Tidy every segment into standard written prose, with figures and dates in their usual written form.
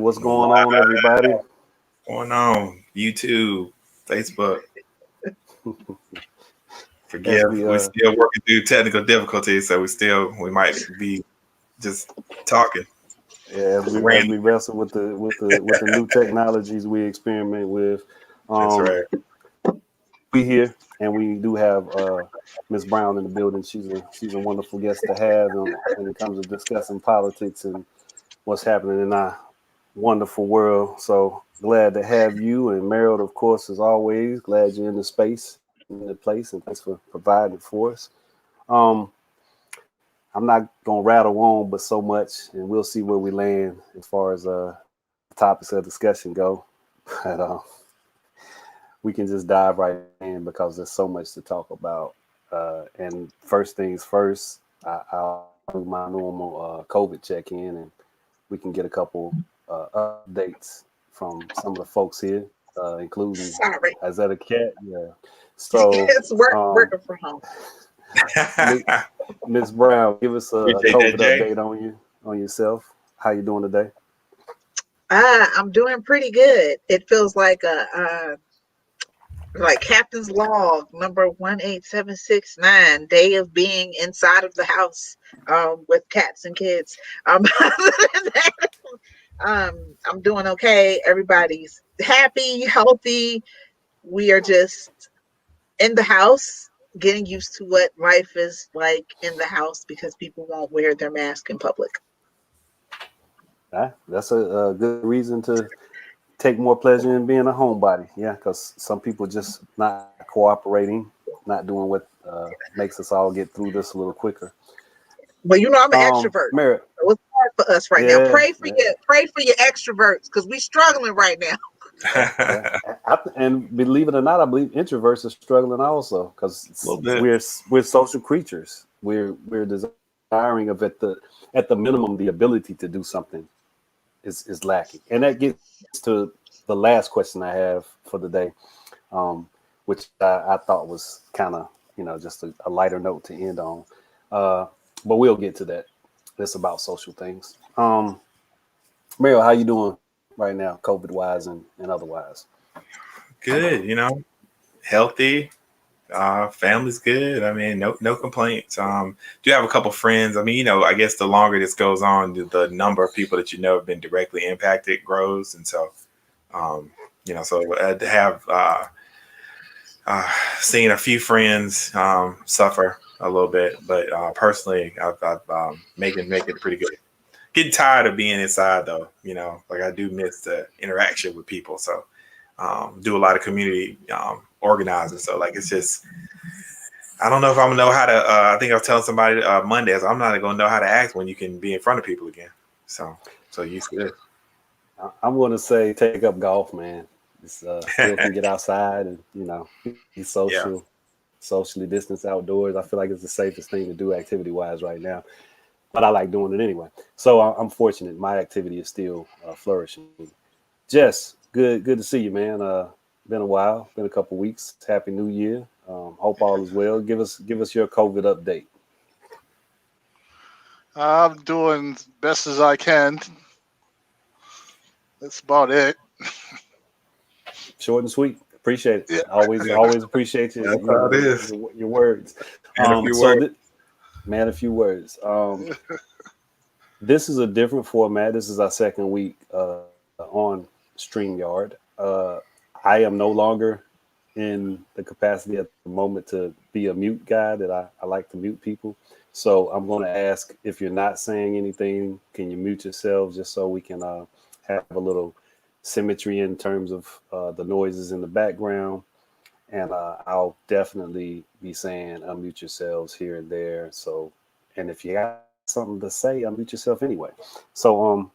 what's going on, everybody? What's going on? YouTube, Facebook. As Forgive, we're still working through technical difficulties, so we might be just talking. Yeah, as we wrestle with the new technologies we experiment with. That's right. We here, and we do have Miss Brown in the building. She's a wonderful guest to have when it comes to discussing politics and what's happening in our wonderful world. So glad to have you, and Meryl, of course, as always. Glad you're in the space, in the place, and thanks for providing for us. I'm not gonna rattle on, but so much, and we'll see where we land as far as topics of discussion go. But we can just dive right in because there's so much to talk about. And first things first, I'll do my normal COVID check-in, and we can get a couple updates from some of the folks here, including Isaiah Cat. Yeah. So it's working from home. Miss Brown, give us a COVID update on yourself. How you doing today? I'm doing pretty good. It feels like like Captain's Log number 18769, day of being inside of the house with cats and kids. Other than that, I'm doing okay. Everybody's happy, healthy. We are just in the house, getting used to what life is like in the house because people won't wear their mask in public. That's a good reason to take more pleasure in being a homebody. Yeah, because some people just not cooperating, not doing what makes us all get through this a little quicker. Well, I'm an extrovert. So it's hard for us right now. Pray for your extroverts because we're struggling right now. And believe it or not, I believe introverts are struggling also because we're social creatures. We're desiring of at the minimum the ability to do something is lacking, and that gets to the last question I have for the day, which I thought was kind of just a lighter note to end on, but we'll get to that. It's about social things. Meryl, how you doing right now, COVID wise and otherwise? Good, healthy. Family's good. I mean, no complaints. Do have a couple friends. I mean, I guess the longer this goes on, the number of people that have been directly impacted grows, and so, so I have seen a few friends suffer a little bit, but personally, I've making it pretty good. Getting tired of being inside though, like I do miss the interaction with people. So do a lot of community organizing. So like, it's just, I don't know if I'm gonna know how to, I think I was telling somebody Monday, I'm not gonna know how to act when you can be in front of people again. So used to it. I'm going to say, take up golf, man. It's, still can get outside and, be socially distanced outdoors. I feel like it's the safest thing to do activity wise right now. But I like doing it anyway. So I'm fortunate. My activity is still flourishing. Jess, good to see you, man. Been a while. Been a couple weeks. Happy New Year. Hope all is well. Give us your COVID update. I'm doing best as I can. That's about it. Short and sweet. Appreciate it. Yeah. Always appreciate you. That's how it is. Your words. A few words. This is a different format. This is our second week on StreamYard. I am no longer in the capacity at the moment to be a mute guy. That I like to mute people. So I'm going to ask, if you're not saying anything, can you mute yourselves just so we can have a little symmetry in terms of the noises in the background. And I'll definitely be saying unmute yourselves here and there. So, and if you got something to say, unmute yourself anyway. So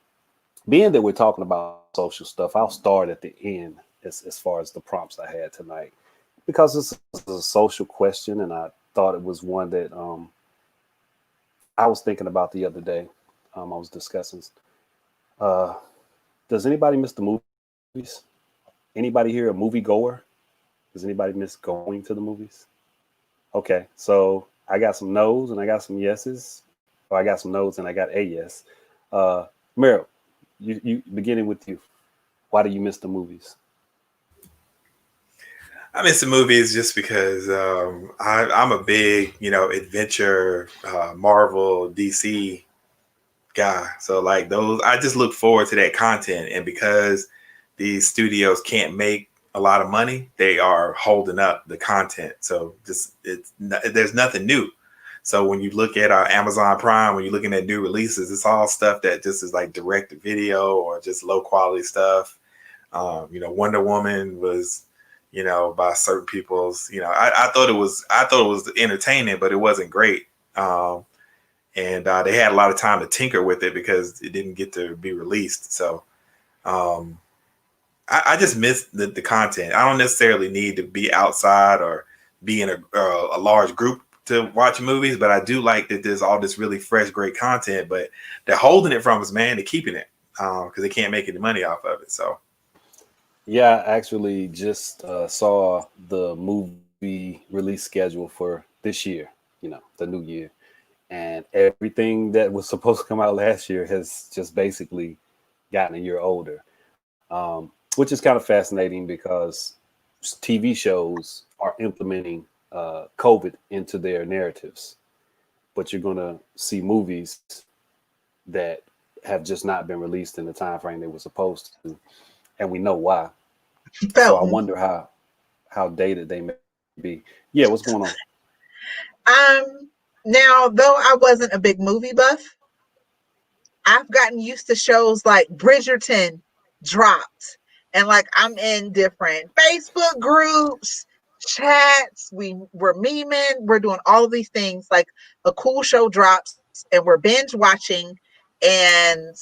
being that we're talking about social stuff, I'll start at the end as far as the prompts I had tonight, because this is a social question, and I thought it was one that I was thinking about the other day. I was discussing. Does anybody miss the movies? Anybody here a movie goer? Does anybody miss going to the movies? Okay, so I got some no's and I got some yeses. Or I got some no's and I got a yes. Meryl, you beginning with you. Why do you miss the movies? I miss the movies just because I'm a big, adventure, Marvel, DC guy. So like those, I just look forward to that content. And because these studios can't make a lot of money, they are holding up the content. So there's nothing new. So when you look at Amazon Prime, when you're looking at new releases, it's all stuff that just is like direct to video or just low quality stuff. Wonder Woman was, by certain people's, I thought it was entertaining, but it wasn't great. And they had a lot of time to tinker with it because it didn't get to be released. So I just miss the content. I don't necessarily need to be outside or be in a large group to watch movies, but I do like that there's all this really fresh, great content, but they're holding it from us, man. They're keeping it because they can't make any money off of it. So. Yeah, I actually just saw the movie release schedule for this year, the new year. And everything that was supposed to come out last year has just basically gotten a year older, which is kind of fascinating because TV shows are implementing COVID into their narratives. But you're going to see movies that have just not been released in the time frame they were supposed to. And we know why. So I wonder how dated they may be. Yeah, what's going on? Now, though I wasn't a big movie buff, I've gotten used to shows like Bridgerton dropped. And like I'm in different Facebook groups, chats, we're memeing, we're doing all of these things. Like a cool show drops and we're binge watching, and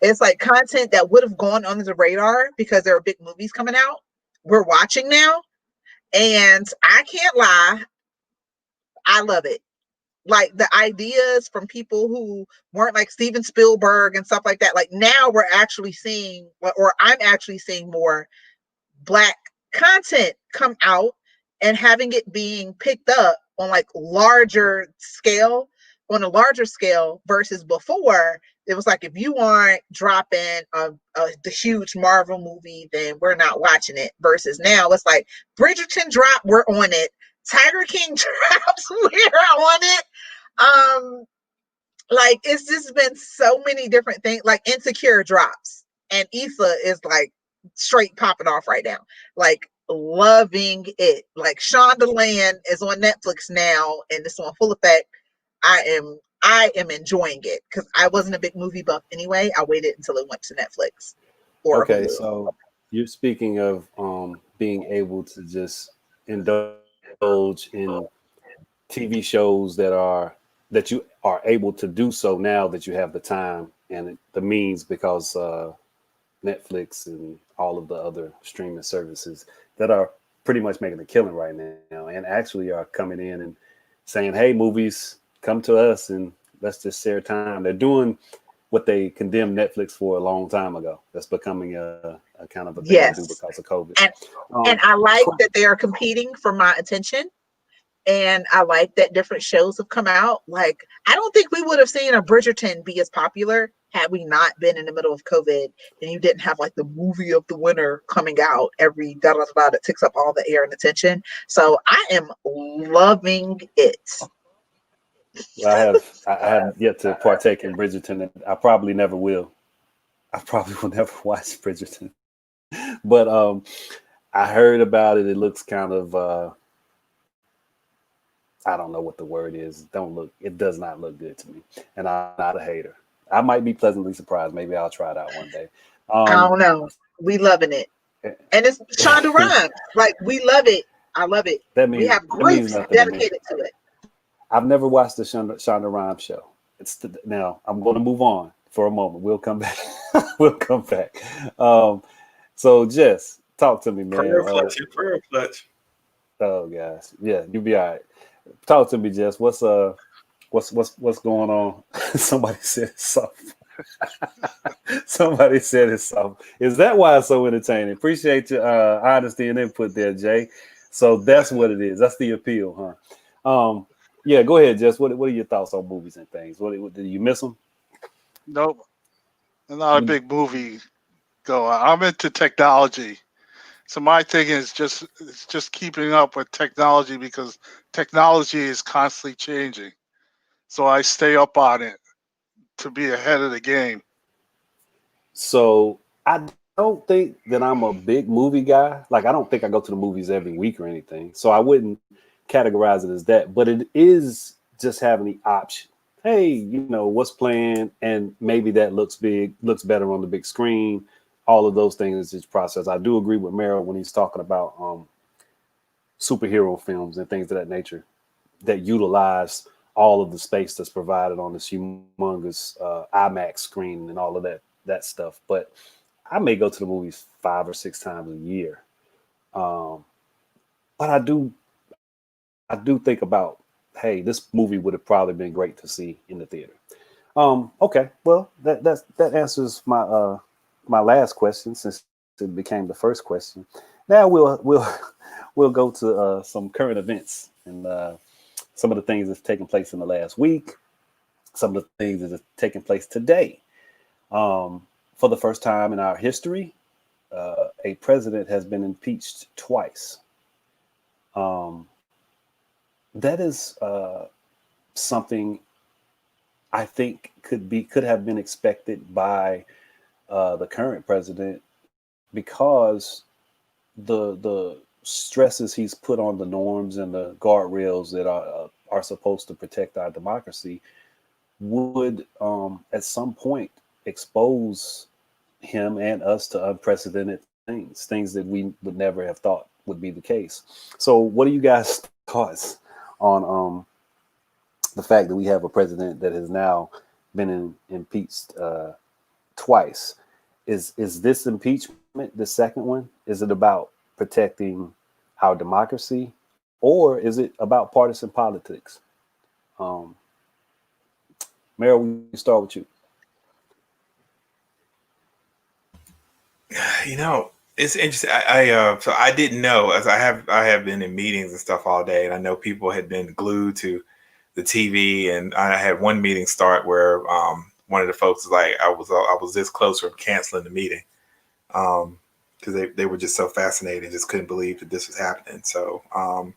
it's like content that would have gone under the radar because there are big movies coming out. We're watching now, and I can't lie, I love it. Like the ideas from people who weren't like Steven Spielberg and stuff like that. Like now we're actually seeing, or I'm actually seeing more Black content come out and having it being picked up on like on a larger scale versus before. It was like, if you aren't dropping the huge Marvel movie, then we're not watching it. Versus now, it's like Bridgerton drop, we're on it. Tiger King drops, we're on it. Like it's just been so many different things. Like Insecure drops, and Issa is like straight popping off right now. Like loving it. Like Shondaland is on Netflix now, and it's on full effect. I am enjoying it because I wasn't a big movie buff anyway. I waited until it went to Netflix. Or Okay, Hulu. so you're speaking of being able to just indulge in TV shows that you are able to do so now that you have the time and the means, because Netflix and all of the other streaming services that are pretty much making a killing right now and actually are coming in and saying, hey, movies, come to us and let's just share time. They're doing what they condemned Netflix for a long time ago. That's becoming a kind of a thing to do because of COVID. And I like that they are competing for my attention. And I like that different shows have come out. Like, I don't think we would have seen a Bridgerton be as popular had we not been in the middle of COVID and you didn't have like the movie of the winter coming out every that takes up all the air and attention. So I am loving it. Well, I have yet to partake in Bridgerton, and I probably never will. I probably will never watch Bridgerton. But I heard about it. It looks kind of I don't know what the word is. It does not look good to me. And I'm not a hater. I might be pleasantly surprised. Maybe I'll try it out one day. I don't know. We loving it. And it's Shonda Rhimes. Like, we love it. I love it. We have groups dedicated to it. I've never watched the Shonda Rhimes show. Now I'm going to move on for a moment. We'll come back. We'll come back. So Jess, talk to me, man. Prayer clutch. Oh gosh, yeah, you'll be all right. Talk to me, Jess. What's going on? Somebody said it's soft. Somebody said it's soft. Is that why it's so entertaining? Appreciate your honesty and input there, Jay. So that's what it is. That's the appeal, huh? Yeah, go ahead, Jess. What are your thoughts on movies and things? Did you miss them? Nope. I'm not a big movie goer. I'm into technology. So my thing is just keeping up with technology because technology is constantly changing. So I stay up on it to be ahead of the game. So I don't think that I'm a big movie guy. Like I don't think I go to the movies every week or anything. So I wouldn't categorize it as that. But it is just having the option. Hey, what's playing, and maybe that looks better on the big screen. All of those things is process. I do agree with Meryl when he's talking about superhero films and things of that nature that utilize all of the space that's provided on this humongous IMAX screen and all of that stuff. But I may go to the movies 5 or 6 times a year. But I do think about, hey, this movie would have probably been great to see in the theater. Okay, well that answers my last question since it became the first question. Now we'll go to some current events and some of the things that's taken place in the last week, some of the things that are taking place today. For the first time in our history, a president has been impeached twice. That is something I think could have been expected by the current president because the stresses he's put on the norms and the guardrails that are supposed to protect our democracy would at some point expose him and us to unprecedented things that we would never have thought would be the case. So what are you guys' thoughts on the fact that we have a president that has now been impeached twice? Is this impeachment, the second one, is it about protecting our democracy, or is it about partisan politics? Meryl, we start with you. It's interesting. So I didn't know, as I have been in meetings and stuff all day, and I know people had been glued to the TV, and I had one meeting start where one of the folks was like, I was this close from canceling the meeting because they were just so fascinated, just couldn't believe that this was happening. So I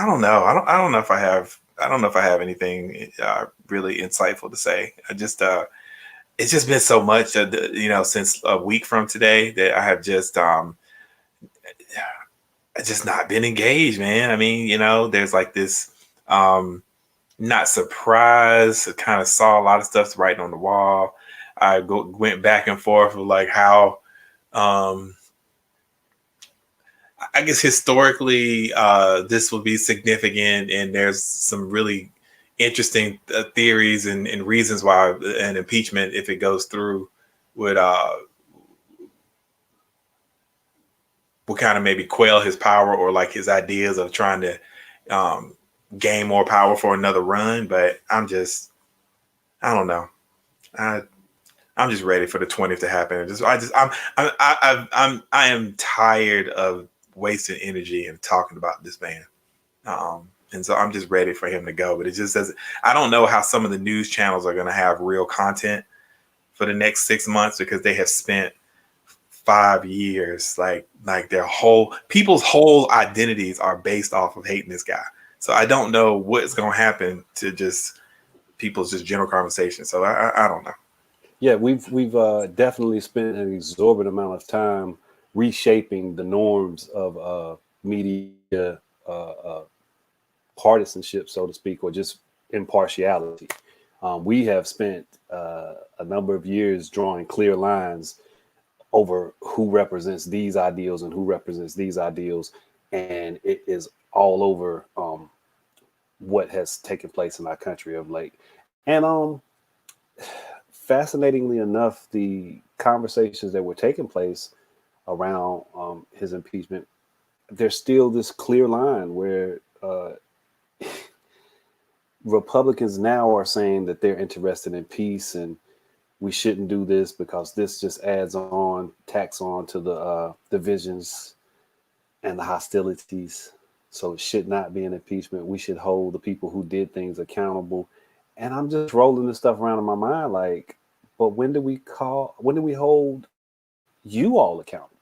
don't know. I don't know if I have anything really insightful to say. It's just been so much, since a week from today that I have just not been engaged, man. I mean, there's like this not surprised. I kind of saw a lot of stuff writing on the wall. I went back and forth with like how I guess historically this will be significant, and there's some really interesting theories and reasons why an impeachment, if it goes through, would kind of maybe quail his power or like his ideas of trying to gain more power for another run. But I don't know. I'm just ready for the 20th to happen. I am tired of wasting energy and talking about this man. And so I'm just ready for him to go. But it just doesn't. I don't know how some of the news channels are going to have real content for the next 6 months because they have spent 5 years, like people's whole identities are based off of hating this guy. So I don't know what's going to happen to just people's just general conversation. So I don't know. Yeah, we've definitely spent an exorbitant amount of time reshaping the norms of media partisanship, so to speak, or just impartiality. We have spent a number of years drawing clear lines over who represents these ideals and who represents these ideals, and it is all over what has taken place in our country of late. And fascinatingly enough, the conversations that were taking place around his impeachment, there's still this clear line where Republicans now are saying that they're interested in peace and we shouldn't do this because this just tacks on to the divisions and the hostilities. So it should not be an impeachment. We should hold the people who did things accountable. And I'm just rolling this stuff around in my mind like, but when do we hold you all accountable?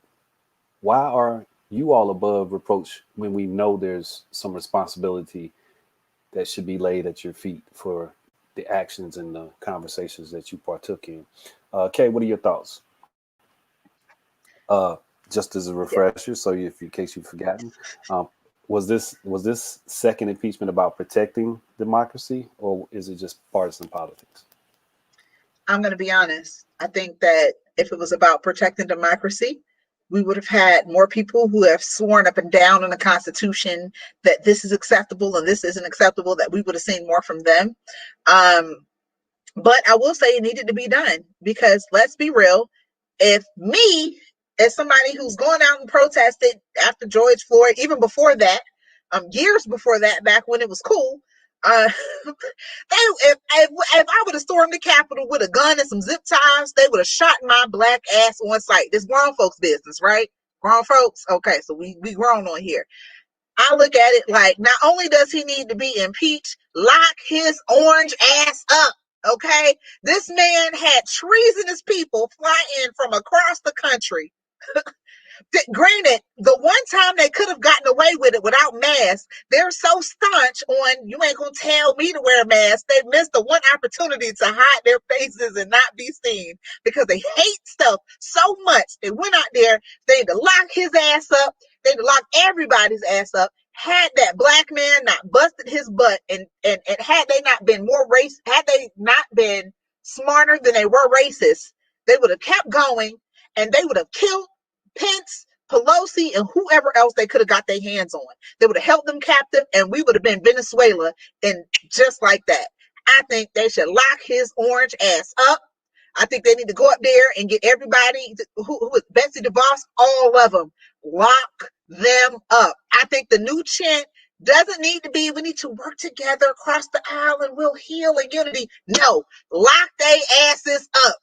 Why are you all above reproach when we know there's some responsibility that should be laid at your feet for the actions and the conversations that you partook in? Kay, what are your thoughts? Just as a refresher, so in case you've forgotten, was this second impeachment about protecting democracy, or is it just partisan politics? I'm going to be honest. I think that if it was about protecting democracy, we would have had more people who have sworn up and down in the Constitution that this is acceptable and this isn't acceptable, that we would have seen more from them. But I will say it needed to be done, because let's be real, if me, as somebody who's going out and protested after George Floyd, even before that, years before that, back when it was cool, if I would have stormed the Capitol with a gun and some zip ties, they would have shot my black ass on sight. This grown folks business, right? Grown folks. Okay, so we grown on here. I look at it like, not only does he need to be impeached, lock his orange ass up. Okay, this man had treasonous people fly in from across the country. Granted, the one time they could have gotten away with it without masks, they're so staunch on, you ain't gonna tell me to wear a mask. They missed the one opportunity to hide their faces and not be seen, because they hate stuff so much. They went out there, they had to lock his ass up, they had to lock everybody's ass up. Had that black man not busted his butt, and had they not been had they not been smarter than they were racist, they would have kept going, and they would have killed Pence, Pelosi, and whoever else they could have got their hands on. They would have held them captive, and we would have been Venezuela, and just like that. I think they should lock his orange ass up. I think they need to go up there and get everybody who is Betsy DeVos, all of them, lock them up. I think the new chant doesn't need to be, we need to work together across the aisle and we'll heal in unity. No, lock their asses up.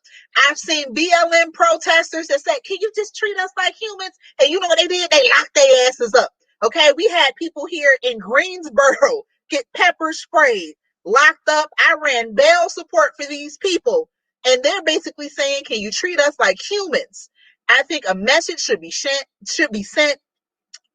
I've seen BLM protesters that say, can you just treat us like humans? And you know what they did? They locked their asses up. Okay, we had people here in Greensboro get pepper sprayed, locked up. I ran bail support for these people. And they're basically saying, can you treat us like humans? I think a message should be sent.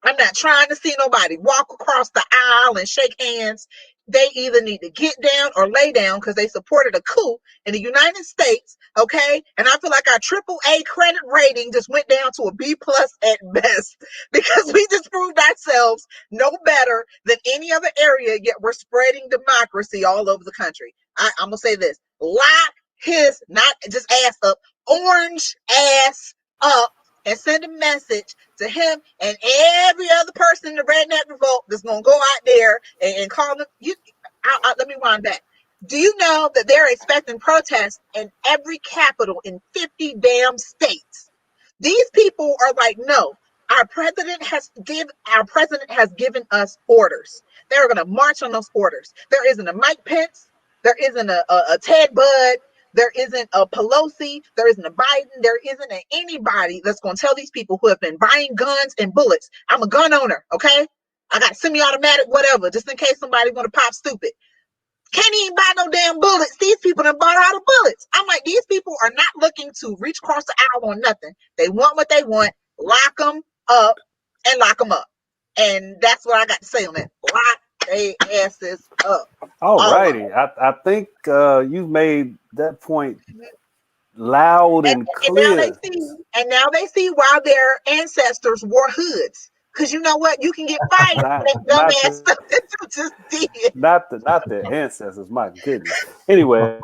I'm not trying to see nobody walk across the aisle and shake hands. They either need to get down or lay down, because they supported a coup in the United States, okay? And I feel like our AAA credit rating just went down to a B+ at best, because we just proved ourselves no better than any other area, yet we're spreading democracy all over the country. I'm going to say this. Lock his, not just ass up, orange ass up, and send a message to him and every other person in the redneck revolt that's going to go out there and call them. Let me wind back. Do you know that they're expecting protests in every capital in 50 damn states? These people are like, no, our president has given us orders. They're going to march on those orders. There isn't a Mike Pence. There isn't a Ted Budd. There isn't a Pelosi. There isn't a Biden. There isn't anybody that's going to tell these people who have been buying guns and bullets. I'm a gun owner, okay? I got semi-automatic, whatever, just in case somebody want to pop stupid. Can't even buy no damn bullets. These people done bought all the bullets. I'm like, these people are not looking to reach across the aisle on nothing. They want what they want. Lock them up and lock them up. And that's what I got to say on that. Lock their asses up. All righty. I think you've made that point loud and clear. And now they see why their ancestors wore hoods. Because you know what? You can get fired for that dumbass stuff that you just did. Not the ancestors, my goodness. Anyway,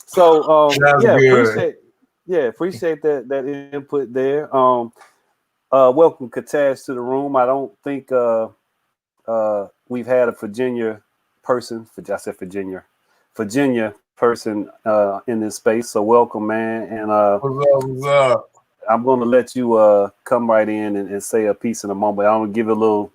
so appreciate that input there. Welcome Katash to the room. I don't think we've had a Virginia person in this space. So welcome, man. And what's up? I'm going to let you come right in and say a piece in a moment. I'm going to give a little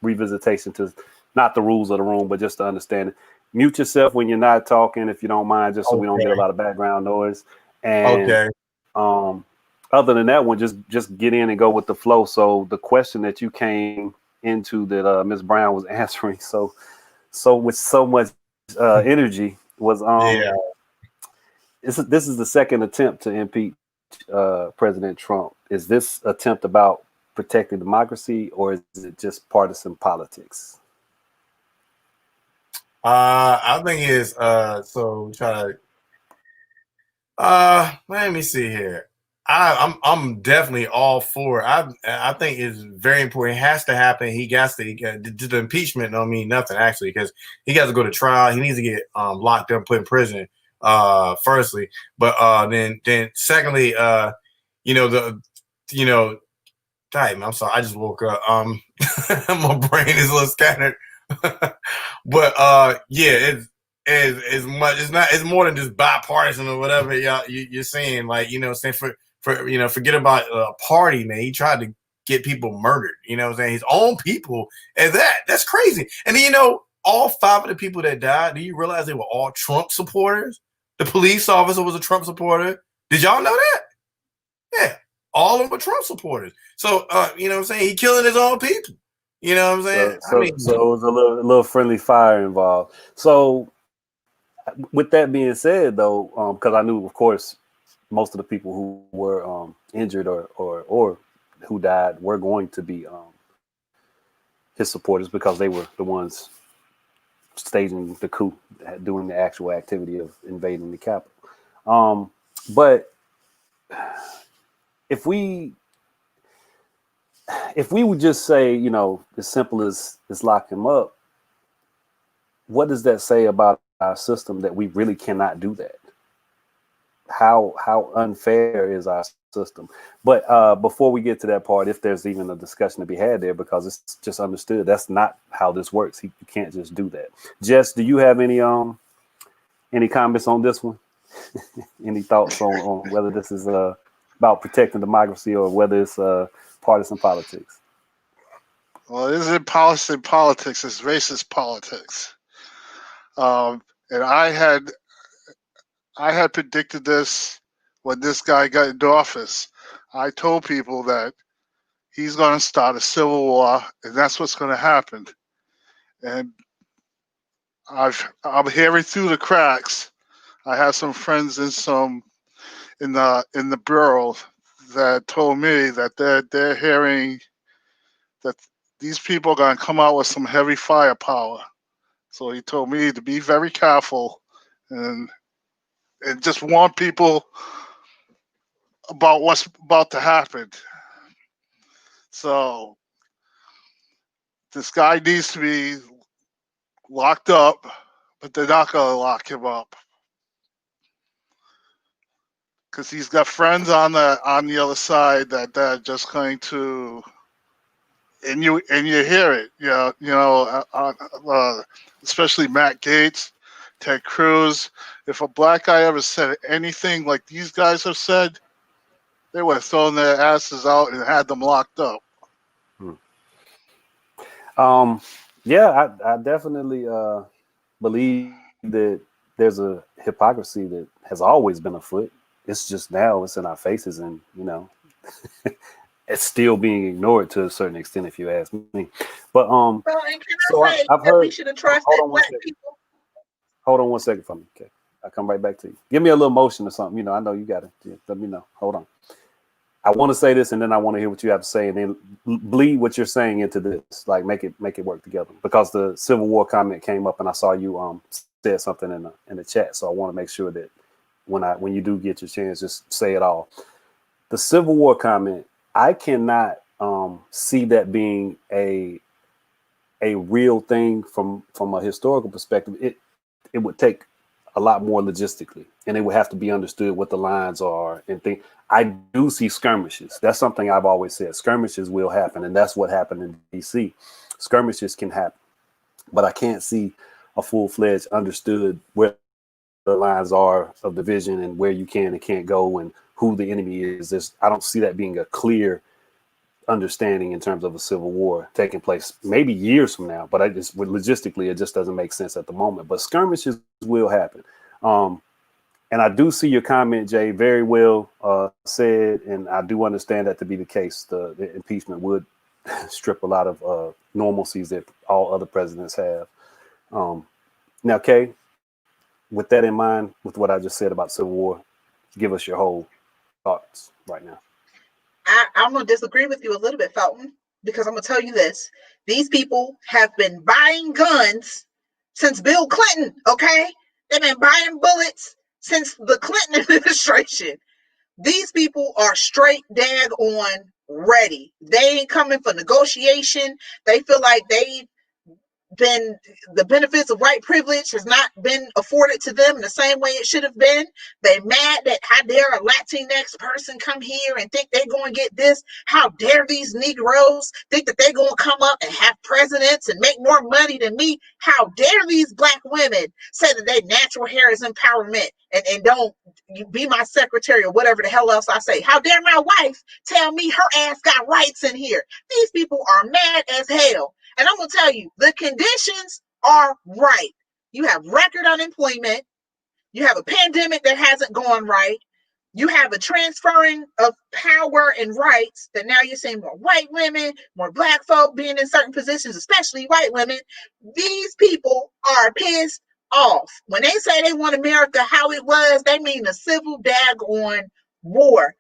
revisitation to not the rules of the room, but just to understand it. Mute yourself when you're not talking, if you don't mind, just so we don't get a lot of background noise. And other than that one, just get in and go with the flow. So the question that you came into that Ms. Brown was answering so with so much energy was this is the second attempt to impeach President Trump. Is this attempt about protecting democracy, or is it just partisan politics? I think it's so try let me see here. I'm definitely all for it. I think it's very important. It has to happen. He got to the impeachment don't mean nothing actually, because he got to go to trial. He needs to get locked up, put in prison. Firstly, but then secondly, damn, I'm sorry, I just woke up. My brain is a little scattered. But yeah, it's much. It's more than just bipartisan or whatever you're saying. Like, saying for forget about a party, man. He tried to get people murdered. You know what I'm saying? His own people, and that's crazy. And then, all 5 of the people that died, do you realize they were all Trump supporters? The police officer was a Trump supporter. Did y'all know that? Yeah, all of them were Trump supporters. So you know what I'm saying? He killing his own people. You know what I'm saying? So it was a little friendly fire involved. So with that being said, though, because I knew, of course, most of the people who were injured or who died were going to be his supporters, because they were the ones staging the coup, doing the actual activity of invading the Capitol. But if we would just say, as simple as lock him up, what does that say about our system that we really cannot do that? How unfair is our system? But before we get to that part, if there's even a discussion to be had there, because it's just understood that's not how this works. You can't just do that. Jess, do you have any comments on this one? Any thoughts on whether this is about protecting democracy or whether it's partisan politics? Well, it isn't partisan politics, it's racist politics. And I had predicted this when this guy got into office. I told people that he's going to start a civil war, and that's what's going to happen. And I'm hearing through the cracks. I have some friends in the bureau that told me that they're hearing that these people are going to come out with some heavy firepower. So he told me to be very careful and just warn people about what's about to happen. So this guy needs to be locked up, but they're not going to lock him up because he's got friends on the other side that are just going to, and you hear it, especially Matt Gaetz, Ted Cruz. If a black guy ever said anything like these guys have said, they would have thrown their asses out and had them locked up. Yeah, I definitely believe that there's a hypocrisy that has always been afoot. It's just now it's in our faces, and it's still being ignored to a certain extent, if you ask me. But Well, and can I say I've that heard. we should have trusted black people? Hold on one second for me. Okay, I'll come right back to you. Give me a little motion or something. I know you got it. Yeah, let me know. Hold on. I want to say this, and then I want to hear what you have to say, and then bleed what you're saying into this. Like make it work together. Because the Civil War comment came up, and I saw you said something in the chat, so I want to make sure that when you do get your chance, just say it all. The Civil War comment, I cannot see that being a real thing from a historical perspective. It would take a lot more logistically, and it would have to be understood what the lines are and think. I do see skirmishes. That's something I've always said. Skirmishes will happen, and that's what happened in DC. Skirmishes can happen, but I can't see a full-fledged understood where the lines are of division and where you can and can't go and who the enemy is. I don't see that being a clear understanding in terms of a civil war taking place maybe years from now, but logistically it just doesn't make sense at the moment. But skirmishes will happen. And I do see your comment, Jay, very well said, and I do understand that to be the case. The impeachment would strip a lot of normalcies that all other presidents have. Now, Kay, with that in mind, with what I just said about Civil War, give us your whole thoughts right now. I'm going to disagree with you a little bit, Felton, because I'm going to tell you this. These people have been buying guns since Bill Clinton, okay? They've been buying bullets since the Clinton administration. These people are straight dag on ready. They ain't coming for negotiation. They feel like they've been, the benefits of white privilege has not been afforded to them in the same way it should have been. They mad that how dare a Latinx person come here and think they're going to get this? How dare these Negroes think that they're going to come up and have presidents and make more money than me? How dare these black women say that their natural hair is empowerment and don't be my secretary or whatever the hell else I say? How dare my wife tell me her ass got rights in here? These people are mad as hell. And I'm going to tell you, the conditions are right. You have record unemployment. You have a pandemic that hasn't gone right. You have a transferring of power and rights that now you're seeing more white women, more black folk being in certain positions, especially white women. These people are pissed off. When they say they want America how it was, they mean a civil daggone war.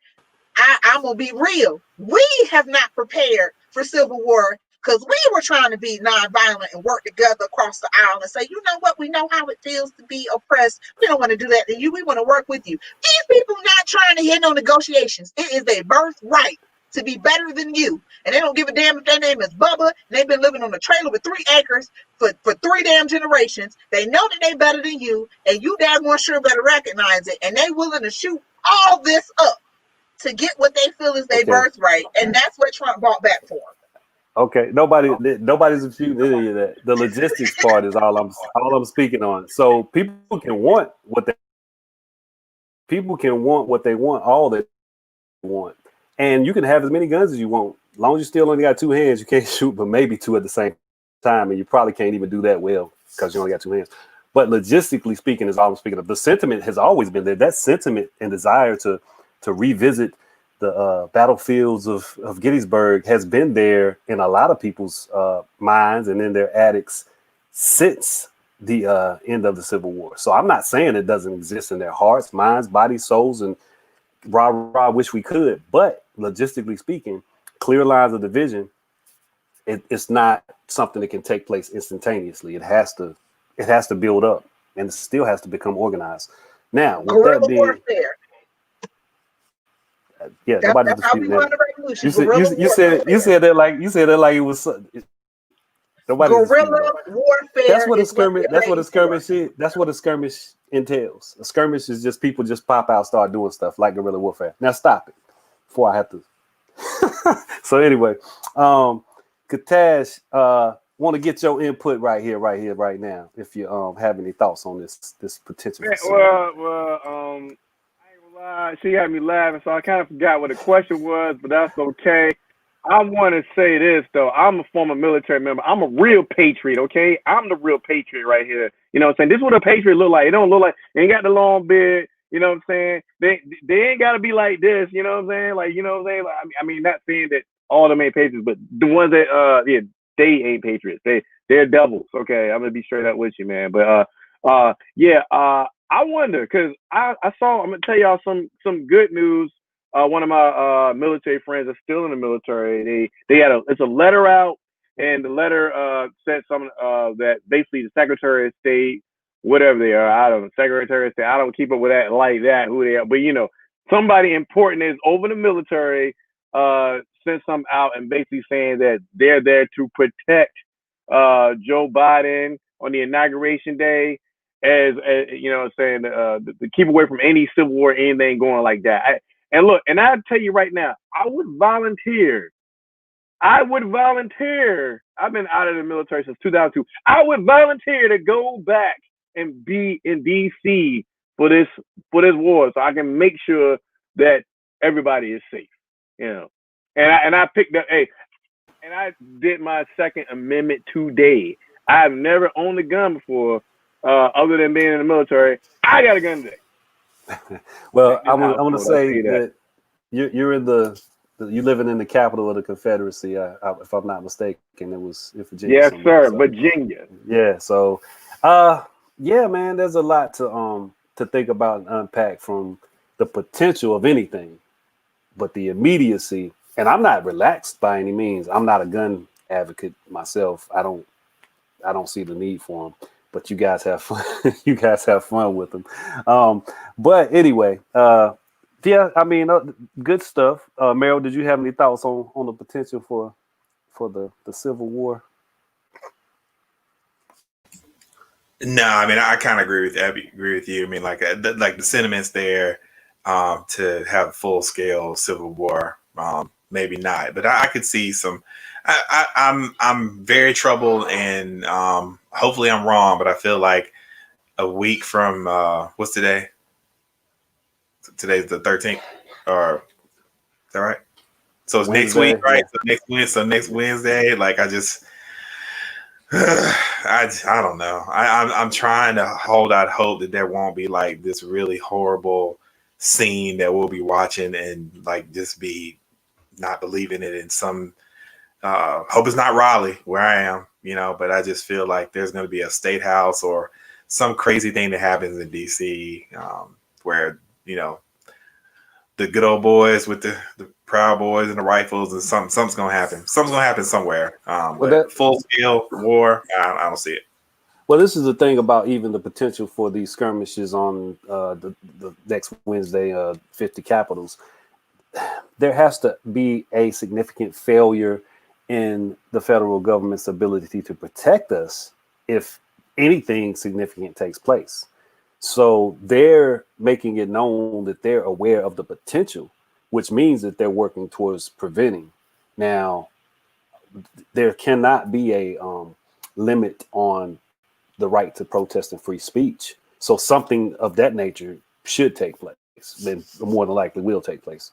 I'm going to be real. We have not prepared for civil war because we were trying to be nonviolent and work together across the aisle and say, you know what? We know how it feels to be oppressed. We don't want to do that to you. We want to work with you. These people not trying to hit no negotiations. It is their birthright to be better than you. And they don't give a damn if their name is Bubba. And they've been living on a trailer with 3 acres for 3 damn generations. They know that they better than you. And you damn well sure better recognize it. And they willing to shoot all this up to get what they feel is their birthright. And that's what Trump brought back for them. Okay, nobody's disputing any of that. The logistics part is all I'm speaking on. So people can want what they want, all they want, and you can have as many guns as you want, as long as you still only got 2 hands. You can't shoot, but maybe 2 at the same time, and you probably can't even do that well because you only got 2 hands. But logistically speaking, is all I'm speaking of. The sentiment has always been there. That sentiment and desire to revisit the battlefields of Gettysburg has been there in a lot of people's minds and in their attics since the end of the Civil War. So I'm not saying it doesn't exist in their hearts, minds, bodies, souls, and rah, wish we could. But logistically speaking, clear lines of division, it's not something that can take place instantaneously. It has to build up, and it still has to become organized. Now, with guerrilla that being warfare. Yeah, nobody's disputing that. You said that like it was. Guerrilla warfare. That's what a skirmish. That's what a skirmish is. That's what a skirmish entails. A skirmish is just people just pop out, start doing stuff like guerrilla warfare. Now stop it before I have to. So anyway, Katash, want to get your input right now. If you have any thoughts on this potential. Well, she had me laughing, so I kind of forgot what the question was, but that's okay. I want to say this, though. I'm a former military member. I'm a real patriot, okay? I'm the real patriot right here. You know what I'm saying? This is what a patriot look like. It don't look like, they ain't got the long beard, you know what I'm saying? They ain't got to be like this, you know what I'm saying? Like, you know what I'm saying? Like, I mean, not saying that all them ain't patriots, but the ones that, they ain't patriots. They're devils, okay? I'm going to be straight up with you, man. But, I wonder, because I saw, I'm going to tell y'all some good news. One of my military friends is still in the military. It's a letter out, and the letter said something that basically the Secretary of State, whatever they are, I don't know, Secretary of State, I don't keep up with that like that, who they are. But, you know, somebody important is over the military, sent something out and basically saying that they're there to protect Joe Biden on the inauguration day. As you know, saying to keep away from any civil war, anything going like that. And look, and I'll tell you right now, I would volunteer. I've been out of the military since 2002. I would volunteer to go back and be in DC for this war, so I can make sure that everybody is safe. You know, and I picked up. And I did my Second Amendment today. I've never owned a gun before. Other than being in the military, I got a gun today. Well, I'm gonna say that you're in you living in the capital of the Confederacy. If I'm not mistaken, it was in Virginia. Yes, sir, so, Virginia. Yeah. So, Yeah, man, there's a lot to think about and unpack from the potential of anything, but the immediacy. And I'm not relaxed by any means. I'm not a gun advocate myself. I don't see the need for them. But you guys have fun. You guys have fun with them. But anyway, yeah, I mean, good stuff. Meryl, did you have any thoughts on the potential for the Civil War? No, I mean I kind of agree with Abby. Agree with you. I mean, like like the sentiments there to have full scale civil war. Maybe not, but I could see some. I'm very troubled, and hopefully I'm wrong, but I feel like a week from what's today? Today's the 13th, or is that right? So it's next week, Wednesday, right? yeah. So next Wednesday, like I just I don't know. I'm trying to hold out hope that there won't be like this really horrible scene that we'll be watching and like just be not believing it in some hope it's not Raleigh where I am, but I just feel like there's going to be a state house or some crazy thing that happens in DC where, the good old boys with the Proud Boys and the rifles and something's going to happen. Something's going to happen somewhere. Well, But full scale war, I don't see it. well, this is the thing about even the potential for these skirmishes on the next Wednesday, 50 capitals. There has to be a significant failure in the federal government's ability to protect us if anything significant takes place. So they're making it known that they're aware of the potential, which means that they're working towards preventing. Now, there cannot be a limit on the right to protest and free speech. So something of that nature should take place, then more than likely will take place.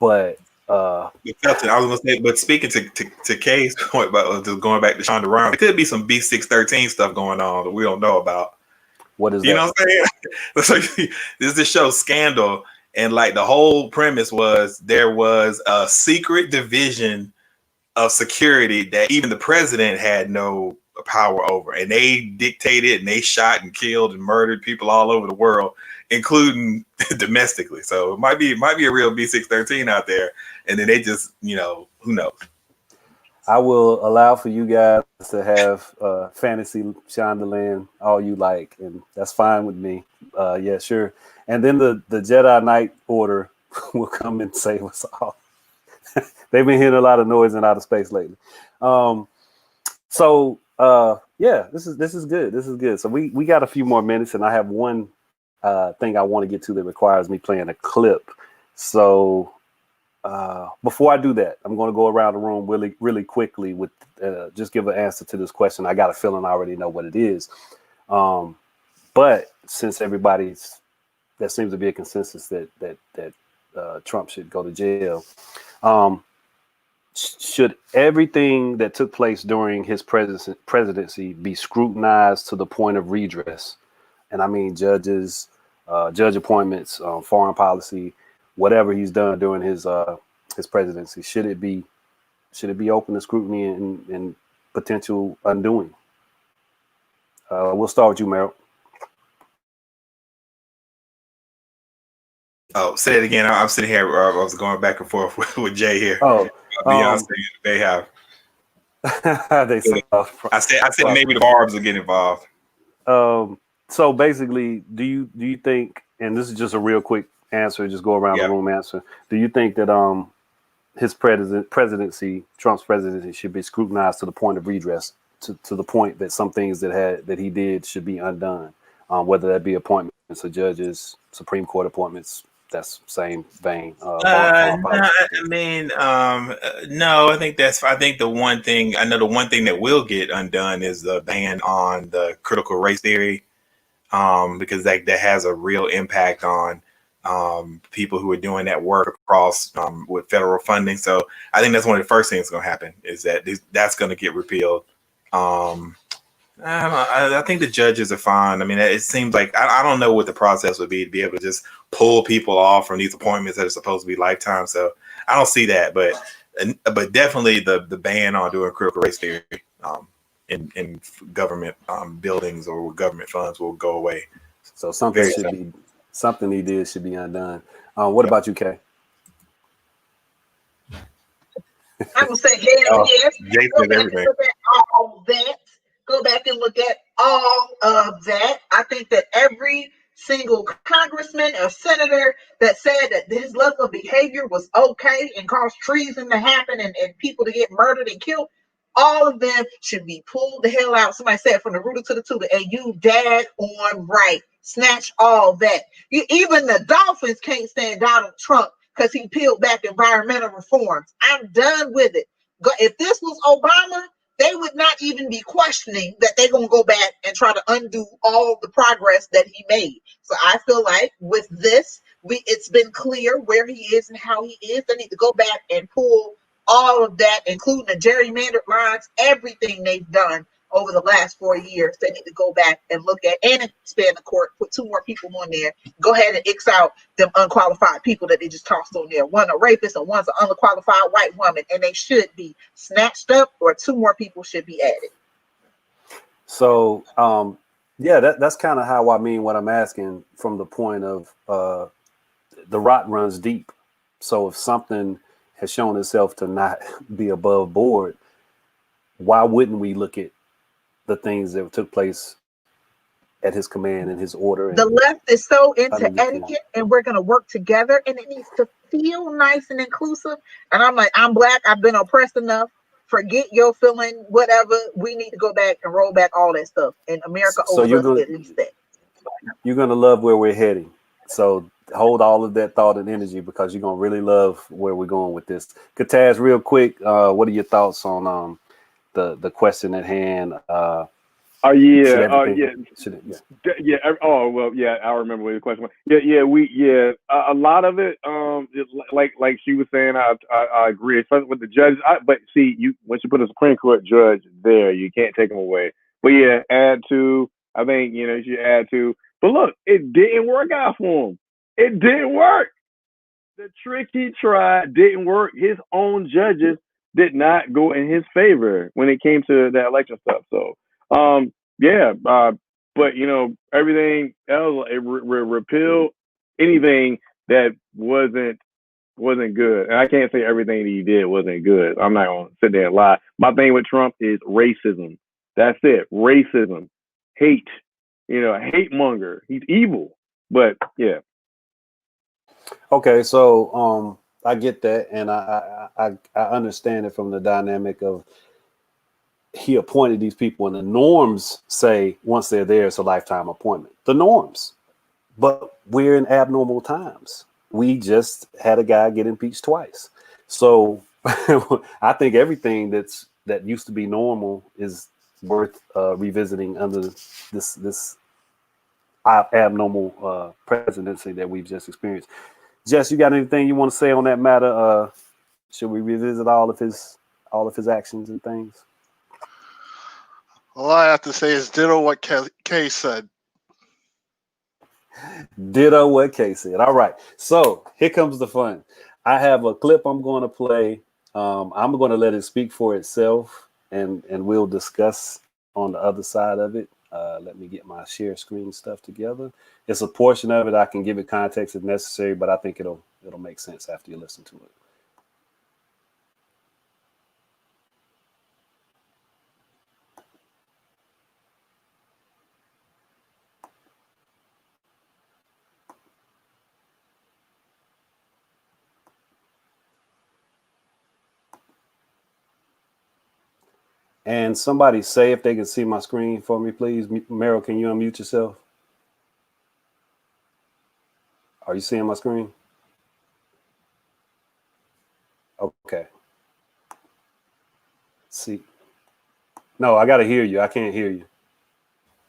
But Felton, I was going to say, but speaking to Kay's point about just going back to Shonda Rhimes, there could be some B613 stuff going on that we don't know about. what is You that? know what I'm saying? It's like, this is the show Scandal, and like the whole premise was there was a secret division of security that even the president had no power over, and they dictated and they shot and killed and murdered people all over the world, including domestically. So it might be a real B613 out there, and then they just who knows. I will allow for you guys to have fantasy Shondaland all you like, and that's fine with me. Yeah, sure. And then the Jedi Knight Order will come and save us all. They've been hearing a lot of noise in outer space lately. So yeah, this is good. This is good. So we got a few more minutes, and I have one thing I want to get to that requires me playing a clip. So before I do that, I'm going to go around the room really quickly with just give an answer to this question. I got a feeling I already know what it is. But since there seems to be a consensus that Trump should go to jail. Should everything that took place during his presidency be scrutinized to the point of redress? And I mean judges, judge appointments, foreign policy, whatever he's done during his presidency. Should it be open to scrutiny and potential undoing? We'll start with you, Meryl. Oh, say it again. I'm sitting here. I was going back and forth with Jay here. Oh, Beyonce and they have. I said maybe the Barbs will get involved. So basically, do you think, and this is just a real quick answer, just go around the room answer. Do you think that his presidency, Trump's presidency, should be scrutinized to the point of redress, to the point that some things that he did should be undone, whether that be appointments of judges, Supreme Court appointments? That's same vein. No, I mean, no. I think the one thing I know. The one thing that will get undone is the ban on the critical race theory, because that has a real impact on people who are doing that work across with federal funding. So I think that's one of the first things that's going to happen is that's going to get repealed. I think the judges are fine. I mean, it seems like I don't know what the process would be to be able to just pull people off from these appointments that are supposed to be lifetime. So I don't see that, but definitely the ban on doing critical race theory in government buildings or government funds will go away. So something he did should be undone. What about you, Kay? I'm gonna say hell yes. Jason Go and back everything. and look at all that. Go back and look at all of that. I think that every single congressman or senator that said that his level of behavior was okay and caused treason to happen and people to get murdered and killed, all of them should be pulled the hell out. Somebody said from the rooter to the tutor, and you dag on right. Snatch all that. Even the Dolphins can't stand Donald Trump because he peeled back environmental reforms. I'm done with it. If this was Obama, they would not even be questioning that they're going to go back and try to undo all the progress that he made. So I feel like with this, it's been clear where he is and how he is. They need to go back and pull all of that, including the gerrymandered lines, everything they've done over the last 4 years. They need to go back and look at and expand the court, put 2 more people on there, go ahead and X out them unqualified people that they just tossed on there. One a rapist and one's an unqualified white woman, and they should be snatched up, or 2 more people should be added. So yeah, that's kind of how I mean what I'm asking from the point of the rot runs deep. So if something has shown itself to not be above board, why wouldn't we look at the things that took place at his command and his order? The left is so into understand. etiquette, and we're going to work together, and it needs to feel nice and inclusive. And I'm like, I'm black. I've been oppressed enough. Forget your feeling, whatever. We need to go back and roll back all that stuff. And America owes us at least that. You're going to love where we're heading. So hold all of that thought and energy, because you're going to really love where we're going with this. Kataz, real quick, what are your thoughts on the question at hand? Yeah. Oh well, yeah. I remember what the question was. Yeah. A lot of it, like she was saying, I agree, especially with the judges. But see, once you put a Supreme Court judge there, you can't take them away. But yeah, add to. I think you should add to. But look, it didn't work out for him. It didn't work. The trick he tried didn't work. His own judges did not go in his favor when it came to that election stuff. So, but everything else, it repealed anything that wasn't good. And I can't say everything that he did wasn't good. I'm not gonna sit there and lie. My thing with Trump is racism. That's it. Racism, hate. Hate monger. He's evil. But yeah. Okay, so I get that, and I understand it from the dynamic of he appointed these people, and the norms say once they're there, it's a lifetime appointment. The norms, but we're in abnormal times. We just had a guy get impeached twice, so I think everything that used to be normal is worth revisiting under this abnormal presidency that we've just experienced. Jess, you got anything you want to say on that matter? Should we revisit all of his actions and things? All I have to say is ditto what Kay said. Ditto what Kay said. All right. So here comes the fun. I have a clip I'm going to play. I'm going to let it speak for itself, and we'll discuss on the other side of it. Let me get my share screen stuff together. It's a portion of it. I can give it context if necessary, but I think it'll make sense after you listen to it. And somebody say if they can see my screen for me, please. Meryl, can you unmute yourself? Are you seeing my screen? Okay. See. No, I got to hear you. I can't hear you.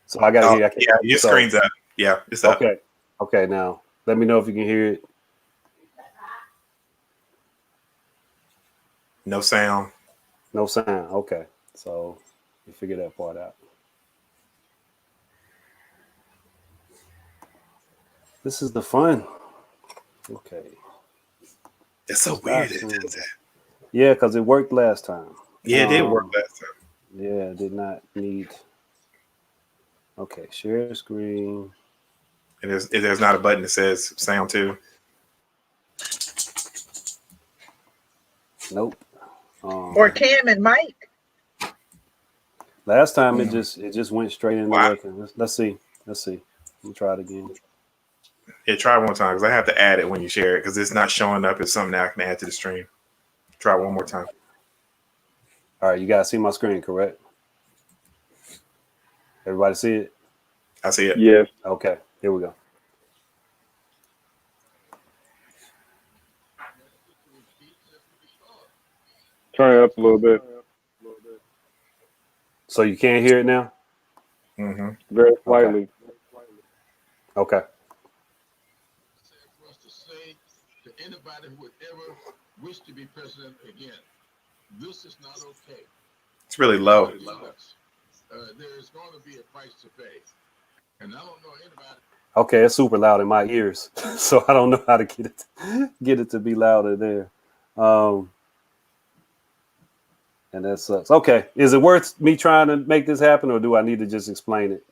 So I got to hear you. Yeah, your screen's up. Yeah, it's up. Okay. Okay, now let me know if you can hear it. No sound. No sound. Okay. So you figure that part out. This is the fun. Okay. That's so weird. It does that. Yeah, because it worked last time. Yeah, it did work last time. Yeah, did not need. Okay, share screen. And there's not a button that says sound too. Nope. Or Cam and Mike. Last time it just went straight into Wow. working. Let's see. Let me try it again. Yeah, try one time because I have to add it when you share it because it's not showing up as something that I can add to the stream. Try one more time. All right, you guys see my screen, correct? Everybody see it? I see it. Yes. Okay, here we go. Turn it up a little bit. So you can't hear it now? Mm-hmm. Very slightly. Okay. For us to say to anybody who would ever wish to be president again, this is not okay. It's really low. There is going to be a price to pay, and I don't know anybody. Okay, it's super loud in my ears, so I don't know how to get it to be louder there. And that sucks. Okay, is it worth me trying to make this happen, or do I need to just explain it?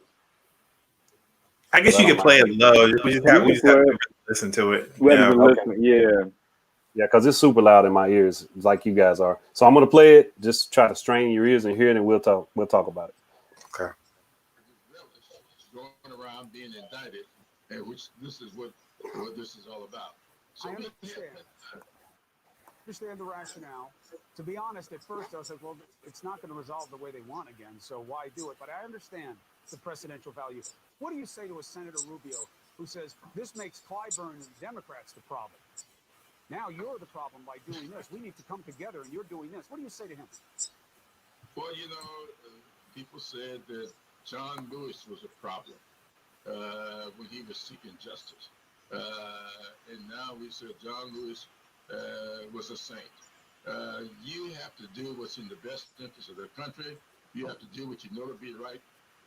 I guess you could play it low. We just have to listen to it. Yeah. Yeah, because it's super loud in my ears, like you guys are. So I'm gonna play it. Just try to strain your ears and hear it, and we'll talk about it. Okay. Going around being indicted, which this is what this is all about. So I understand the rationale. To be honest, at first I was like, well, it's not going to resolve the way they want again, so why do it? But I understand the precedential value. What do you say to a Senator Rubio who says this makes Clyburn and Democrats the problem? Now you're the problem by doing this. We need to come together, and you're doing this. What do you say to him? Well, people said that John Lewis was a problem when he was seeking justice. And now we said John Lewis was a saint. You have to do what's in the best interest of the country. You have to do what you know to be right.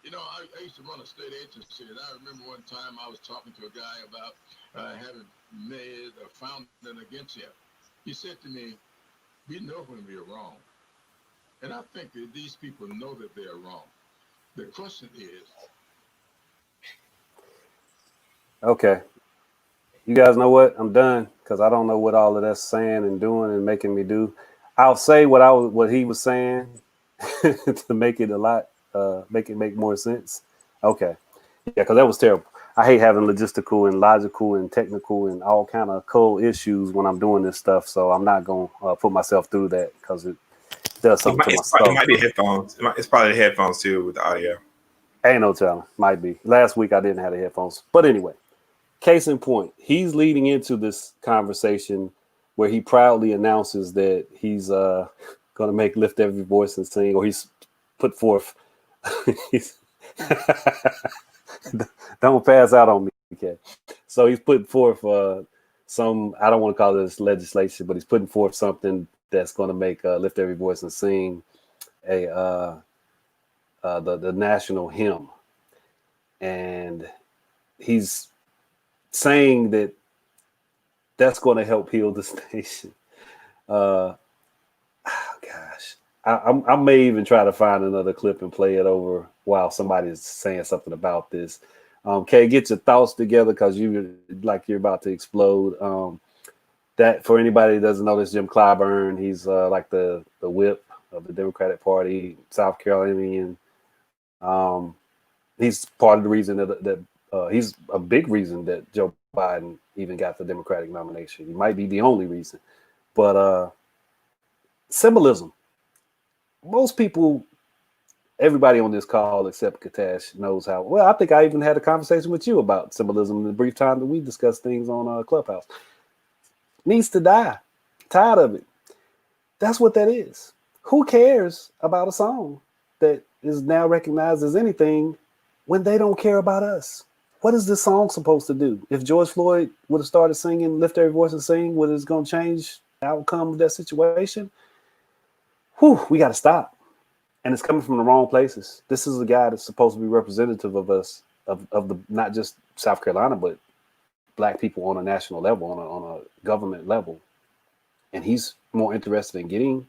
I used to run a state agency, and I remember one time I was talking to a guy about having made or found them against him. He said to me, we know when we are wrong. And I think that these people know that they are wrong. The question is. Okay. You guys know what? I'm done because I don't know what all of that's saying and doing and making me do. I'll say what he was saying to make it make more sense. Okay. Yeah, because that was terrible. I hate having logistical and logical and technical and all kind of cold issues when I'm doing this stuff. So I'm not going to put myself through that because it does something to my stuff. It might be headphones. It's probably the headphones too with the audio. Ain't no telling. Might be. Last week I didn't have the headphones. But anyway, case in point, he's leading into this conversation where he proudly announces that he's going to make Lift Every Voice and Sing, or he's put forth. Don't pass out on me, okay? So he's putting forth some, I don't want to call this legislation, but he's putting forth something that's going to make Lift Every Voice and Sing the national hymn. And he's saying that that's going to help heal the nation. Gosh, I may even try to find another clip and play it over while somebody's saying something about this. Kay, get your thoughts together because you're about to explode. That for anybody that doesn't know, this Jim Clyburn, he's like the whip of the Democratic Party, South Carolinian. He's part of the reason that he's a big reason that Joe Biden even got the Democratic nomination. He might be the only reason, but symbolism. Most people, everybody on this call except Katash knows how. Well, I think I even had a conversation with you about symbolism in the brief time that we discussed things on Clubhouse. Needs to die. Tired of it. That's what that is. Who cares about a song that is now recognized as anything when they don't care about us? What is this song supposed to do? If George Floyd would have started singing Lift Every Voice and Sing, would it going to change the outcome of that situation? Whew, we got to stop. And it's coming from the wrong places. This is a guy that's supposed to be representative of us, of the not just South Carolina, but Black people on a national level, on a government level. And he's more interested in getting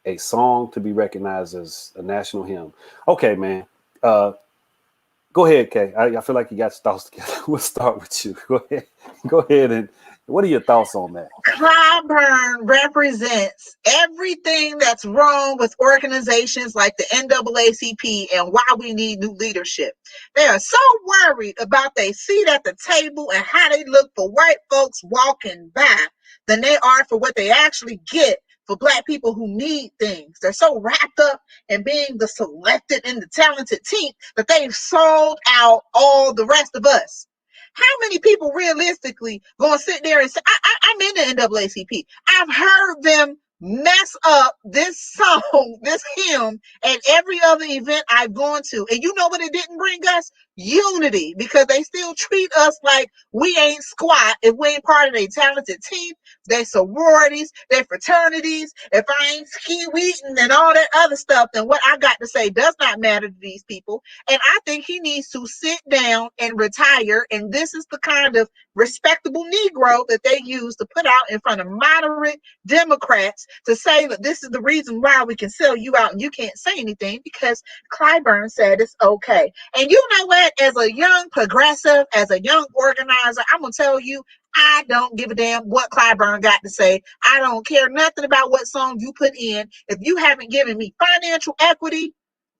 a song to be recognized as a national hymn. Okay, man. Go ahead, Kay. I feel like you got your thoughts together. We'll start with you. Go ahead. Go ahead. And what are your thoughts on that? Clyburn represents everything that's wrong with organizations like the NAACP and why we need new leadership. They are so worried about their seat at the table and how they look for white folks walking by than they are for what they actually get for Black people who need things. They're so wrapped up in being the selected and the talented team that they've sold out all the rest of us. How many people realistically gonna sit there and say, I'm in the NAACP. I've heard them mess up this song, this hymn, and every other event I've gone to. And you know what it didn't bring us? Unity, because they still treat us like we ain't squat if we ain't part of a talented team, their sororities, their fraternities. If I ain't ski-weeting and all that other stuff, then what I got to say does not matter to these people. And I think he needs to sit down and retire. And this is the kind of respectable Negro that they use to put out in front of moderate Democrats to say that this is the reason why we can sell you out and you can't say anything because Clyburn said it's okay. And you know what? As a young progressive, as a young organizer, I'm going to tell you, I don't give a damn what Clyburn got to say. I don't care nothing about what song you put in. If you haven't given me financial equity,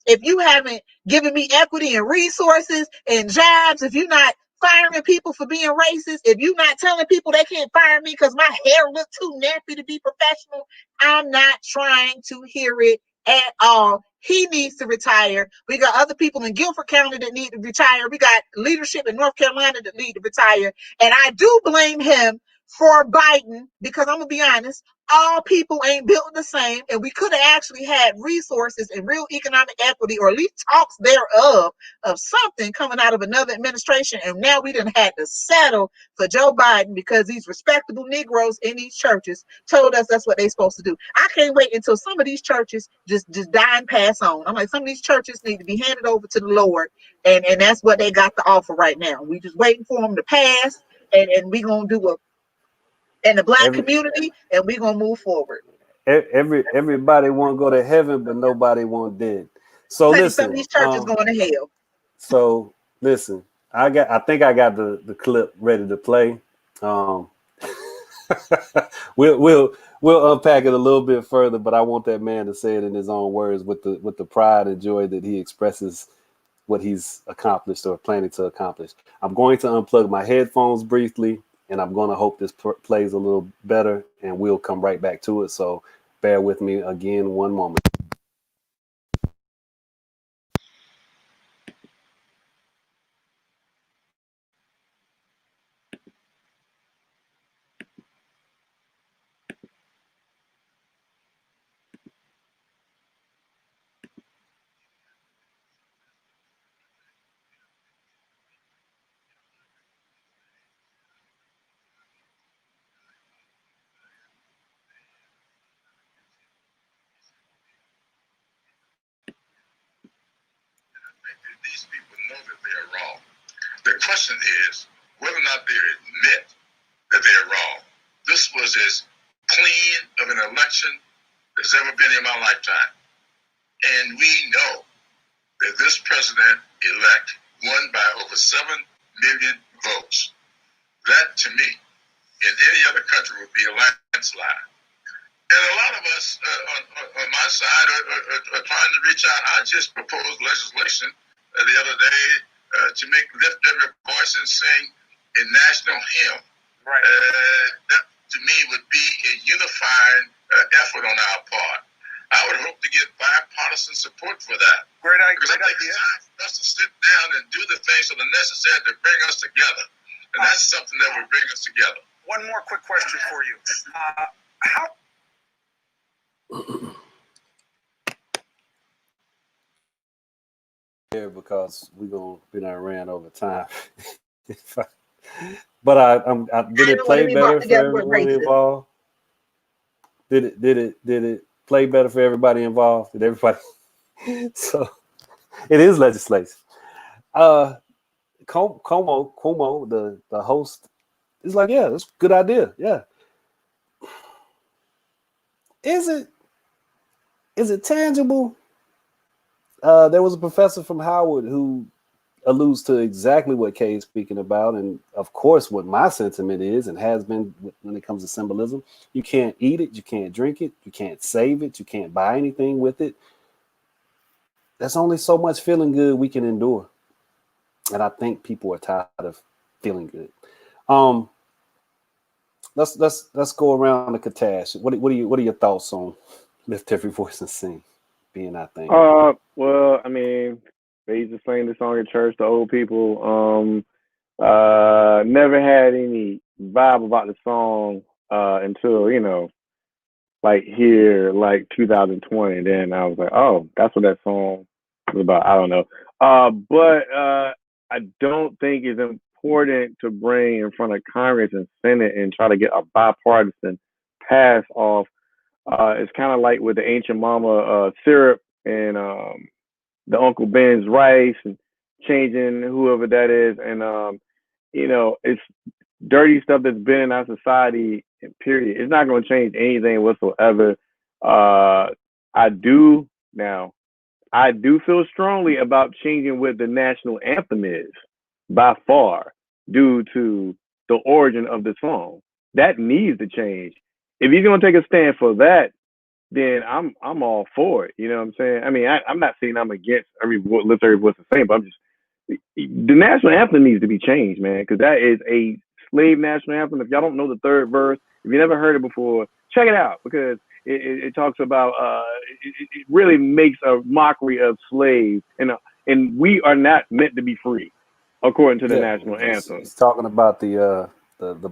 if you haven't given me equity and resources and jobs, if you're not firing people for being racist, if you're not telling people they can't fire me because my hair look too nappy to be professional, I'm not trying to hear it at all. He needs to retire. We got other people in Guilford County that need to retire. We got leadership in North Carolina that need to retire. And I do blame him for Biden because I'm going to be honest, all people ain't built the same, and we could have actually had resources and real economic equity, or at least talks thereof, of something coming out of another administration. And now we done had to settle for Joe Biden because these respectable Negroes in these churches told us that's what they're supposed to do. I can't wait until some of these churches just die and pass on. I'm like, some of these churches need to be handed over to the Lord, and that's what they got to offer right now. We just waiting for them to pass, and we gonna do a in the Black community, and we're gonna move forward. Everybody want to go to heaven, but nobody want dead. So Honey, listen, some of these churches going to hell. So listen, I think I got the clip ready to play. We'll unpack it a little bit further, but I want that man to say it in his own words with the pride and joy that he expresses what he's accomplished or planning to accomplish. I'm going to unplug my headphones briefly, and I'm going to hope this plays a little better, and we'll come right back to it. So bear with me again one moment. These people know that they are wrong. The question is whether or not they admit that they are wrong. This was as clean of an election as ever been in my lifetime. And we know that this president-elect won by over 7 million votes. That, to me, in any other country would be a landslide. And a lot of us on my side are trying to reach out. I just proposed legislation the other day to lift every voice and sing a national hymn. Right. That to me would be a unifying effort on our part. I would hope to get bipartisan support for that. Great idea. Because I think it's time for us to sit down and do the things that are necessary to bring us together. And that's something that will bring us together. One more quick question for you. How here because we done ran over time. But I did it play better for everyone involved? Did it play better for everybody involved? Did everybody? So it is legislation. Cuomo, the host, is like, yeah, that's a good idea. Yeah. Is it? Is it tangible? There was a professor from Howard who alludes to exactly what Kay is speaking about, and of course, what my sentiment is and has been when it comes to symbolism. You can't eat it, you can't drink it, you can't save it, you can't buy anything with it. There's only so much feeling good we can endure, and I think people are tired of feeling good. Um, let's go around the Katash. What are your thoughts on Lift Every Voice and Sing being our thing? Well, I mean, they used to sing the song at church to old people. Never had any vibe about the song until, like here, like 2020. Then I was like, oh, that's what that song was about. I don't know. But I don't think it's important to bring in front of Congress and Senate and try to get a bipartisan pass off. It's kind of like with the ancient mama syrup and the Uncle Ben's rice and changing whoever that is. And, it's dirty stuff that's been in our society, period. It's not going to change anything whatsoever. I do feel strongly about changing what the national anthem is by far due to the origin of the song. That needs to change. If you're going to take a stand for that, then I'm all for it. You know what I'm saying? I mean, I'm not saying I'm against lift every voice the same, but I'm just the national anthem needs to be changed, man, because that is a slave national anthem. If y'all don't know the third verse, if you never heard it before, check it out because it talks about it really makes a mockery of slaves, and we are not meant to be free, according to the national anthem. It's talking about the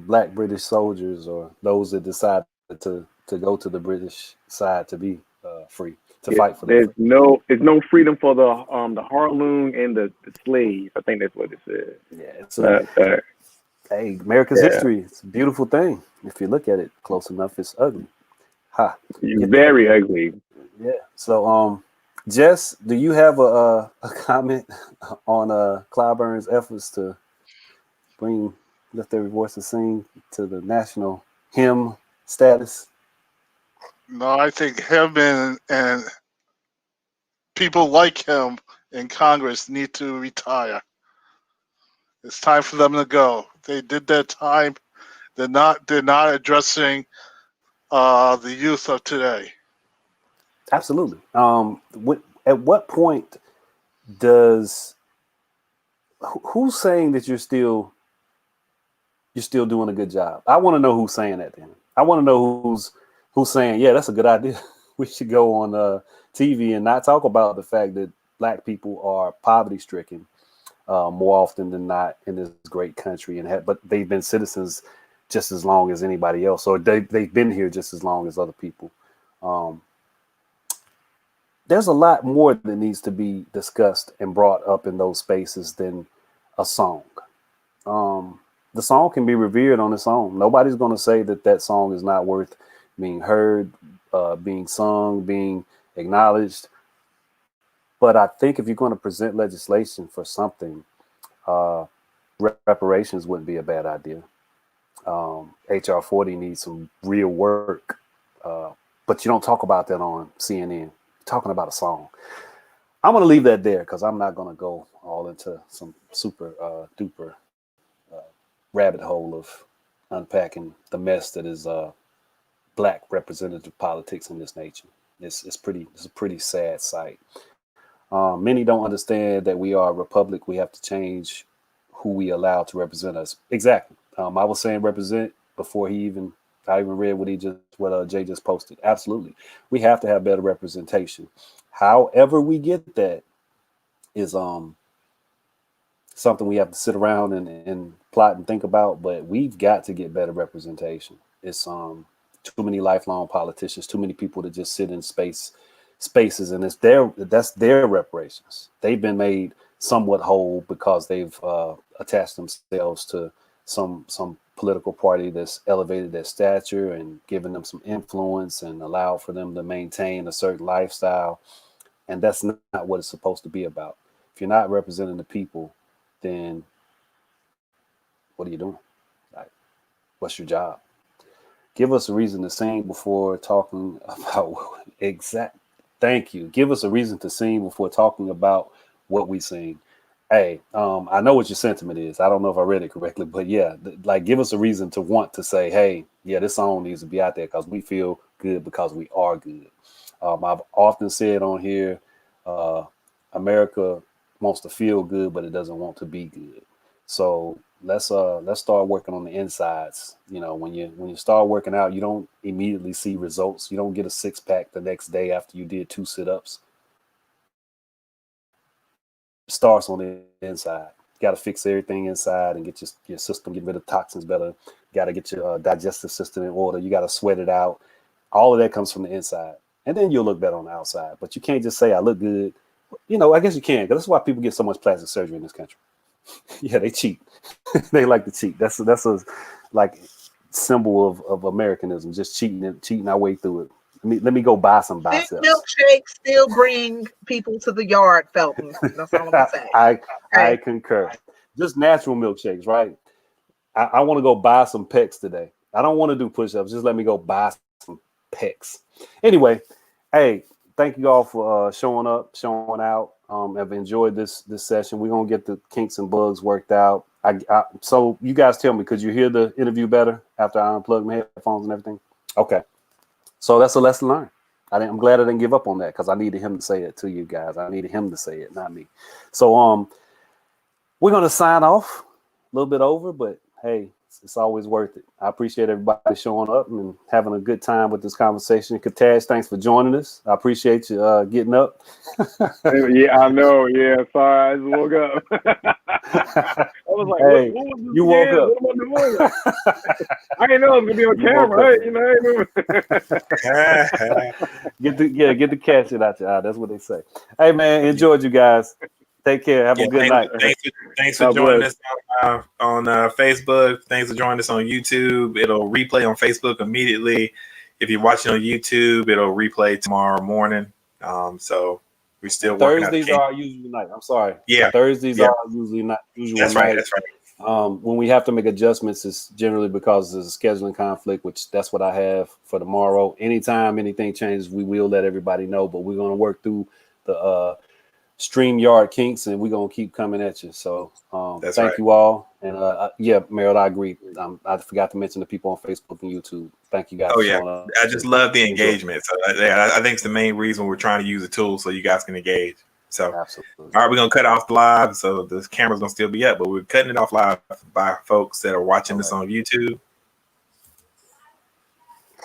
black British soldiers or those that decided to go to the British side to be free, to fight for them. There's no freedom for the Harloon and the slaves. I think that's what it says. Yeah, hey, America's history. It's a beautiful thing. If you look at it close enough, it's ugly. Very ugly. Yeah. So, Jess, do you have a comment on Clyburn's efforts to bring Lift Every Voice and Sing to the national hymn status? No, I think him and people like him in Congress need to retire. It's time for them to go. They did their time. They're not addressing the youth of today. Absolutely. At what point does who's saying that you're still doing a good job? I want to know who's saying that. Then I want to know who's saying, yeah, that's a good idea. We should go on TV and not talk about the fact that Black people are poverty stricken more often than not in this great country, but they've been citizens just as long as anybody else, or they've been here just as long as other people. There's a lot more that needs to be discussed and brought up in those spaces than a song. The song can be revered on its own. Nobody's going to say that song is not worth being heard, being sung, being acknowledged. But I think if you're going to present legislation for something, reparations wouldn't be a bad idea. HR 40 needs some real work, but you don't talk about that on CNN. You're talking about a song. I'm going to leave that there because I'm not going to go all into some super duper rabbit hole of unpacking the mess that is Black representative politics in this nation. It's a pretty sad sight. Many don't understand that we are a republic. We have to change who we allow to represent us. Exactly. I was saying represent before I even read what Jay just posted. Absolutely. We have to have better representation. However we get that is something we have to sit around and plot and think about, but we've got to get better representation. It's too many lifelong politicians, too many people that just sit in spaces, and that's their reparations. They've been made somewhat whole because they've attached themselves to some political party that's elevated their stature and given them some influence and allowed for them to maintain a certain lifestyle. And that's not what it's supposed to be about. If you're not representing the people, then what are you doing? Like, what's your job? Give us a reason to sing before talking about Thank you. Give us a reason to sing before talking about what we sing. Hey, I know what your sentiment is. I don't know if I read it correctly, but yeah, like give us a reason to want to say, hey, yeah, this song needs to be out there because we feel good because we are good. I've often said on here, America wants to feel good, but it doesn't want to be good. So let's start working on the insides. You know, when you start working out, you don't immediately see results. You don't get a six pack the next day after you did 2 sit-ups. Starts on the inside. You got to fix everything inside and get your system, get rid of toxins better. You got to get your digestive system in order. You got to sweat it out. All of that comes from the inside, and then you'll look better on the outside. But you can't just say I look good. You know, I guess you can, because that's why people get so much plastic surgery in this country. Yeah, they cheat. They like to cheat. That's a like symbol of Americanism, just cheating our way through it. Let me go buy some biceps. Milkshakes still bring people to the yard, Felton. That's all I'm gonna say. I concur. Just natural milkshakes, right? I want to go buy some pecs today. I don't want to do push-ups. Just let me go buy some pecs. Anyway, hey, thank you all for showing up, showing out. I've enjoyed this session. We're gonna get the kinks and bugs worked out. So you guys tell me, could you hear the interview better after I unplugged my headphones and everything? Okay. So that's a lesson learned. I'm glad I didn't give up on that because I needed him to say it to you guys. I needed him to say it, not me. So we're gonna sign off a little bit over, but hey, it's always worth it. I appreciate everybody showing up and having a good time with this conversation. Katash, thanks for joining us. I appreciate you getting up. Yeah, I know. Yeah, sorry, I just woke up. I was like, hey, what was this you woke again? up. What am I doing? I didn't know I was gonna be on camera, right? You know, get the cat shit out your eye. That's what they say. Hey man, enjoyed you guys. Take care. Have a good night. Thanks for joining us on Facebook. Thanks for joining us on YouTube. It'll replay on Facebook immediately. If you're watching on YouTube, it'll replay tomorrow morning. So we're still working out. Thursdays are usually night. I'm sorry. Yeah. Thursdays are usually not usual. That's right. That's right. When we have to make adjustments, it's generally because there's a scheduling conflict, which that's what I have for tomorrow. Anytime anything changes, we will let everybody know. But we're going to work through the StreamYard kinks, and we're going to keep coming at you. So thank you all. And yeah, Meryl, I agree. I forgot to mention the people on Facebook and YouTube. Thank you guys. Oh yeah, I just love the engagement. So I think it's the main reason we're trying to use the tool so you guys can engage. So absolutely. All right, we're gonna cut off the live, so the camera's gonna still be up, but we're cutting it off live by folks that are watching this on YouTube.